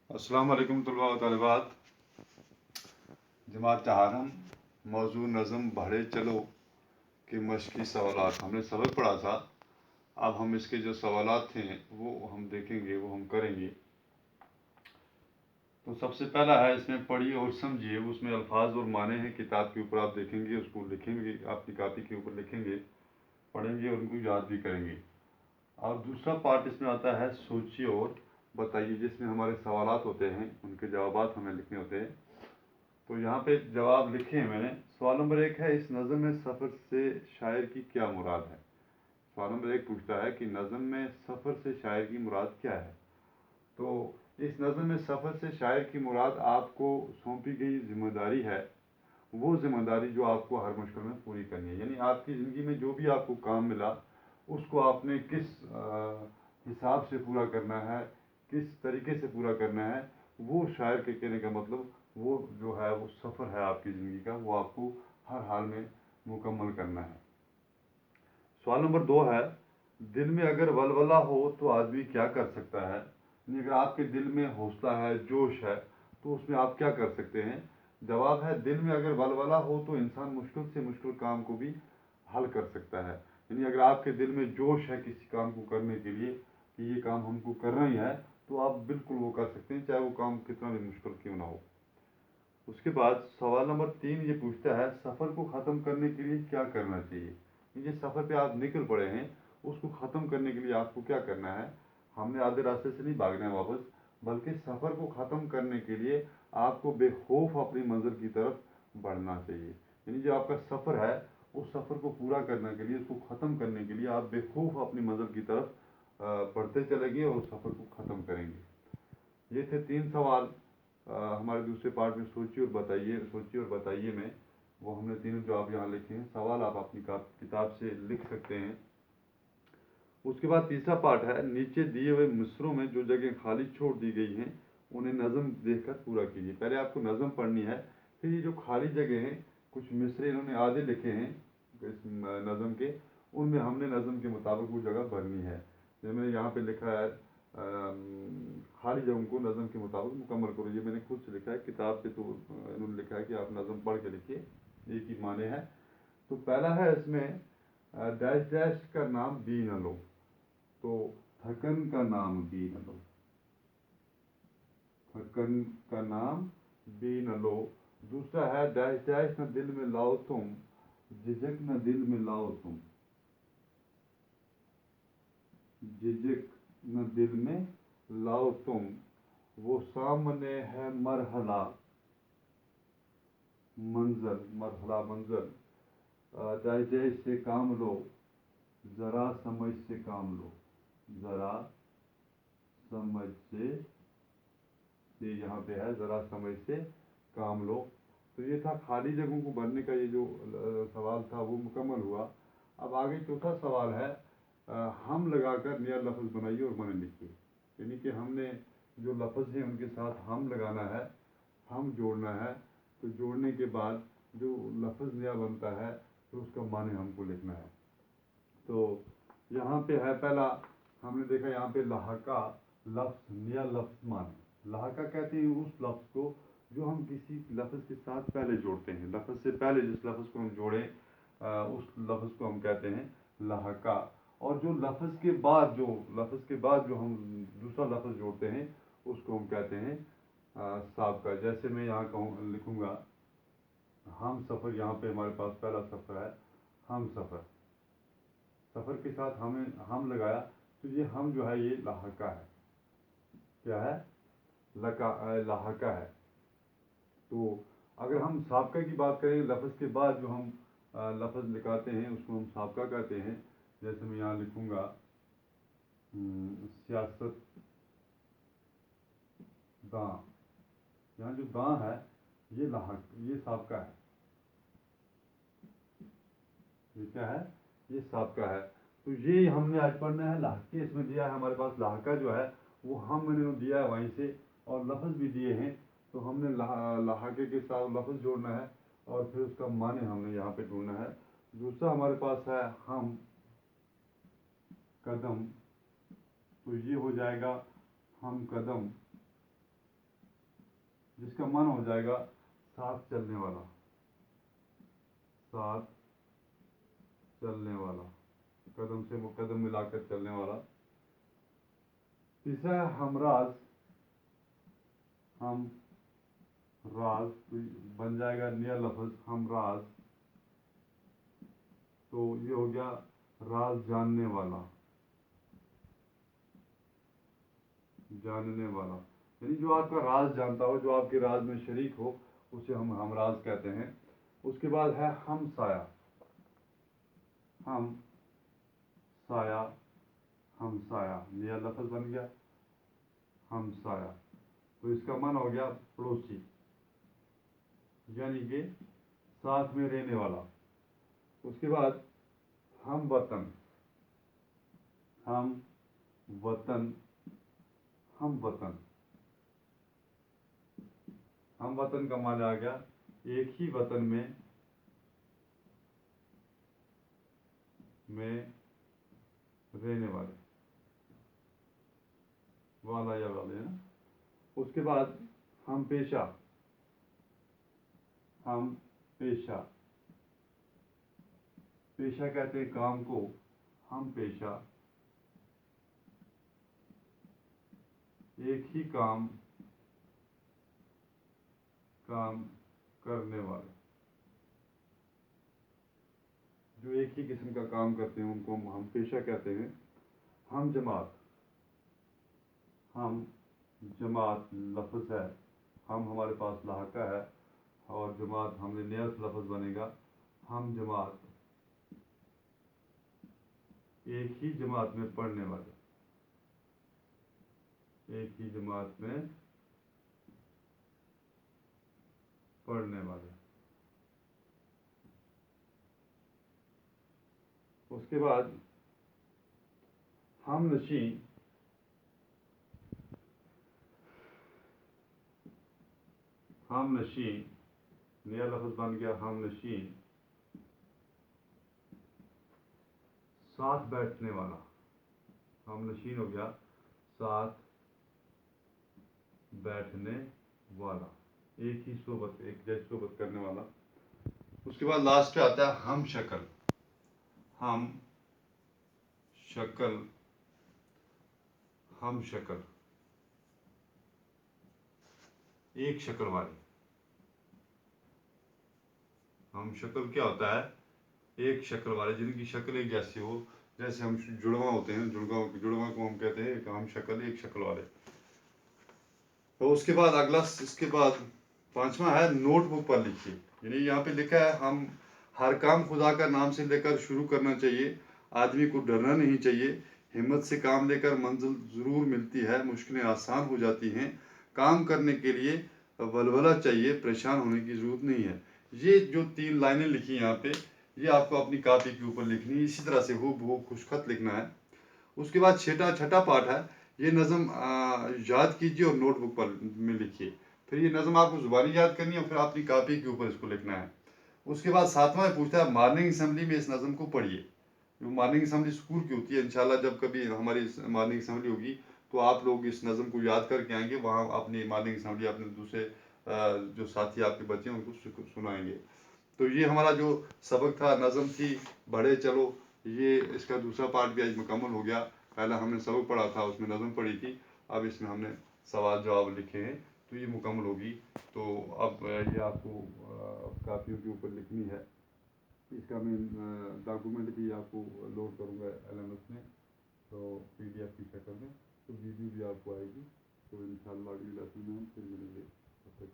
अस्सलाम वालेकुम तलबा व तालिबात। जमात तहारम मौजू नज़म बढ़े चलो के मशक़ी सवालात हमने सबक पढ़ा था। अब हम इसके जो सवालात थे वो हम देखेंगे, वो हम करेंगे। तो सबसे पहला है, इसमें पढ़िए और समझिए। उसमें अल्फाज और माने हैं। किताब के ऊपर आप देखेंगे, उसको लिखेंगे, आपकी कॉपी के ऊपर लिखेंगे, पढ़ेंगे और उनको याद भी करेंगे। और दूसरा पार्ट इसमें आता है, सोचिए और बताइए, जिसमें हमारे सवालात होते हैं, उनके जवाबात हमें लिखने होते हैं। तो यहाँ पे जवाब लिखे हैं मैंने। सवाल नंबर 1 है, इस नज़म में सफ़र से शायर की क्या मुराद है। सवाल नंबर 1 पूछता है कि नज़म में सफ़र से शायर की मुराद क्या है। तो इस नज़म में सफ़र से शायर की मुराद आपको सौंपी गई जिम्मेदारी है, वो जिम्मेदारी जो आपको हर मुश्किल में पूरी करनी है। यानी आपकी ज़िंदगी में जो भी आपको काम मिला, उसको आपने किस हिसाब से पूरा करना है, किस तरीके से पूरा करना है, वो शायर के कहने का मतलब वो जो है वो सफ़र है आपकी ज़िंदगी का, वो आपको हर हाल में मुकम्मल करना है। सवाल नंबर 2 है, दिल में अगर वलवला हो तो आदमी क्या कर सकता है। यानी अगर आपके दिल में हौसला है, जोश है, तो उसमें आप क्या कर सकते हैं। जवाब है, दिल में अगर वलवला हो तो इंसान मुश्किल से मुश्किल काम को भी हल कर सकता है। यानी अगर आपके दिल में जोश है किसी काम को करने के लिए कि ये काम हमको करना ही है, तो आप बिल्कुल वो कर सकते हैं, चाहे वो काम कितना भी मुश्किल क्यों ना हो। उसके बाद सवाल नंबर 3 ये पूछता है, सफ़र को ख़त्म करने के लिए क्या करना चाहिए। ये सफ़र पे आप निकल पड़े हैं, उसको ख़त्म करने के लिए आपको क्या करना है। हमने आधे रास्ते से नहीं भागना है वापस, बल्कि सफ़र को ख़त्म करने के लिए आपको बेखौफ अपनी मंजिल की तरफ बढ़ना चाहिए। यानी जो आपका सफ़र है, उस सफ़र को पूरा करने के लिए, उसको ख़त्म करने के लिए आप बेखौफ अपनी मंजिल की तरफ बढ़ते चलेंगे और उस सफ़र को ख़त्म करेंगे। ये थे 3 सवाल। हमारे दूसरे पार्ट में सोचिए और बताइए में वो हमने तीनों जवाब यहाँ लिखे हैं। सवाल आप अपनी किताब से लिख सकते हैं। उसके बाद तीसरा पार्ट है, नीचे दिए हुए मिसरों में जो जगह खाली छोड़ दी गई हैं उन्हें नज़म देखकर पूरा कीजिए। पहले आपको नज़म पढ़नी है, फिर ये जो खाली जगह हैं, कुछ मिसरे इन्होंने आधे लिखे हैं इस नज़म के, उनमें हमने नज़म के मुताबिक वो जगह भरनी है। जैसे मैंने यहाँ पे लिखा है, खाली जगहों को नज़म के मुताबिक मुकम्मल करो। ये मैंने खुद से लिखा है, किताब पे तो इन्होंने लिखा है कि आप नज़म पढ़ के लिखिए, एक ही माने हैं। तो पहला है इसमें, डैश डैश का नाम भी न लो, तो थकन का नाम भी न लो, थकन का नाम भी न लो। दूसरा है, डैश डैश न दिल में लाओ तुम, झिझक न दिल में लाओ तुम, झिझक न दिल में लाओ तुम, वो सामने है मरहला मंजर, मरहला मंजर। जय जय से काम लो, ज़रा समझ से काम लो, ज़रा समझ से, ये यहाँ पे है, ज़रा समझ से काम लो। तो ये था खाली जगहों को भरने का, ये जो सवाल था वो मुकम्मल हुआ। अब आगे चौथा सवाल है, हम लगाकर नया लफ्ज़ बनाइए और माने लिखिए। यानी कि हमने जो लफ्ज़ हैं उनके साथ हम लगाना है, हम जोड़ना है। तो जोड़ने के बाद जो लफ्ज़ नया बनता है तो उसका माने हमको लिखना है। तो यहाँ पे है पहला, हमने देखा यहाँ पे लहाका लफ्ज़, नया लफ्ज़ माने। लहाका कहते हैं उस लफ्ज़ को जो हम किसी लफ्ज़ के साथ पहले जोड़ते हैं। लफ्ज़ से पहले जिस लफ्ज़ को हम जोड़ें, उस लफ्ज़ को हम कहते हैं लहाका। और जो लफ्ज़ के बाद जो हम दूसरा लफ्ज़ जोड़ते हैं उसको हम कहते हैं साबका। जैसे मैं यहाँ कहूँ, लिखूँगा हम सफ़र, यहाँ पे हमारे पास पहला सफ़र है, हम सफ़र। सफ़र के साथ हमें हम लगाया, तो ये हम जो है ये लाहका है। क्या है? लाहका है। तो अगर हम साबका की बात करें, लफ्ज़ के बाद जो हम लफ्ज़ लिखाते हैं उसको हम साबका कहते हैं। जैसे मैं यहाँ लिखूँगा सियासत दां। यहाँ जो दां है ये साबका है। ये क्या है? ये साबका है। तो ये हमने आज पढ़ना है लाहके। इसमें दिया है हमारे पास लाहका जो है वो हम मैंने दिया है वहीं से, और लफ्ज़ भी दिए हैं। तो हमने लाहके के साथ लफ्ज़ जोड़ना है और फिर उसका माने हमने यहाँ पे ढूंढना है। दूसरा हमारे पास है हम कदम, तो ये हो जाएगा हम कदम। जिसका मन हो जाएगा साथ चलने वाला, साथ चलने वाला, कदम से वो कदम मिलाकर चलने वाला। तीसरा है हमराज, हम राज, तो बन जाएगा नया लफ्ज हमराज, तो ये हो गया राज जानने वाला, जानने वाला, यानी जो आपका राज जानता हो, जो आपके राज में शरीक हो, उसे हम राज कहते हैं। उसके बाद है हम साया, हम साया, हम साया, नया लफ्ज बन गया हम साया, तो इसका मन हो गया पड़ोसी, यानी कि साथ में रहने वाला। उसके बाद हम वतन, हम वतन, हम वतन, हम वतन का माने आ गया एक ही वतन में रहने वाले, वाला या वाले है ना। उसके बाद हम पेशा, हम पेशा, पेशा कहते हैं काम को, हम पेशा, एक ही काम करने वाले, जो एक ही किस्म का काम करते हैं उनको हम पेशा कहते हैं। हम जमात, हम जमात लफ्ज़ है, हम हमारे पास लाहका है और जमात हमने नया लफ्ज़ बनेगा हम जमात, एक ही जमात में पढ़ने वाले, एक ही जमात में पढ़ने वाले। उसके बाद हम नशी, हम नशी, नया लफ्ज़ बन गया हम नशी, साथ बैठने वाला, हम नशीन हो गया साथ बैठने वाला, एक ही सोबत, एक जैसी सोबत करने वाला। उसके बाद लास्ट पे आता है हम शक्ल, हम शक्ल, हम शक्ल, एक शक्ल वाले। हम शक्ल क्या होता है? एक शक्ल वाले, जिनकी शक्ल एक जैसी हो, जैसे हम जुड़वा होते हैं, जुड़वा को हम कहते हैं हम शक्ल, एक शक्ल वाले। तो उसके बाद अगला, इसके बाद पांचवा है नोटबुक पर लिखिए, यानी यहाँ पे लिखा है हम हर काम खुदा का नाम से लेकर शुरू करना चाहिए, आदमी को डरना नहीं चाहिए, हिम्मत से काम लेकर मंजिल जरूर मिलती है, मुश्किलें आसान हो जाती हैं, काम करने के लिए वलवला चाहिए, परेशान होने की जरूरत नहीं है। ये जो 3 लाइनें लिखी यहाँ पे, ये आपको अपनी कॉपी के ऊपर लिखनी है, इसी तरह से वो खुशखत लिखना है। उसके बाद छठा पार्ट है, ये नज़म याद कीजिए और नोटबुक पर में लिखिए। फिर ये नज़म आपको ज़ुबानी याद करनी है और फिर अपनी कॉपी के ऊपर इसको लिखना है। उसके बाद 7वां पूछता है मॉर्निंग असेंबली में इस नज़म को पढ़िए। जो मॉर्निंग असेंबली स्कूल की होती है, इंशाल्लाह जब कभी हमारी मॉर्निंग असेंबली होगी तो आप लोग इस नज़म को याद करके आएंगे, वहाँ अपनी मॉर्निंग असेंबली अपने दूसरे जो साथी आपके बच्चे हैं उनको सुनाएंगे। तो ये हमारा जो सबक था, नज़म थी बढ़े चलो, ये इसका दूसरा पार्ट भी आज मुकम्मल हो गया। पहला हमने सबक पढ़ा था, उसमें नज़म पढ़ी थी, अब इसमें हमने सवाल जवाब लिखे हैं, तो ये मुकम्मल होगी। तो अब ये आपको कापियों के ऊपर लिखनी है। इसका मैं डॉक्यूमेंट भी आपको लोड करूँगा LMS में, तो PDF की शक्ल में, तो वीडियो भी आपको आएगी। तो इंशाल्लाह अगली लेसन में हम फिर मिलेंगे।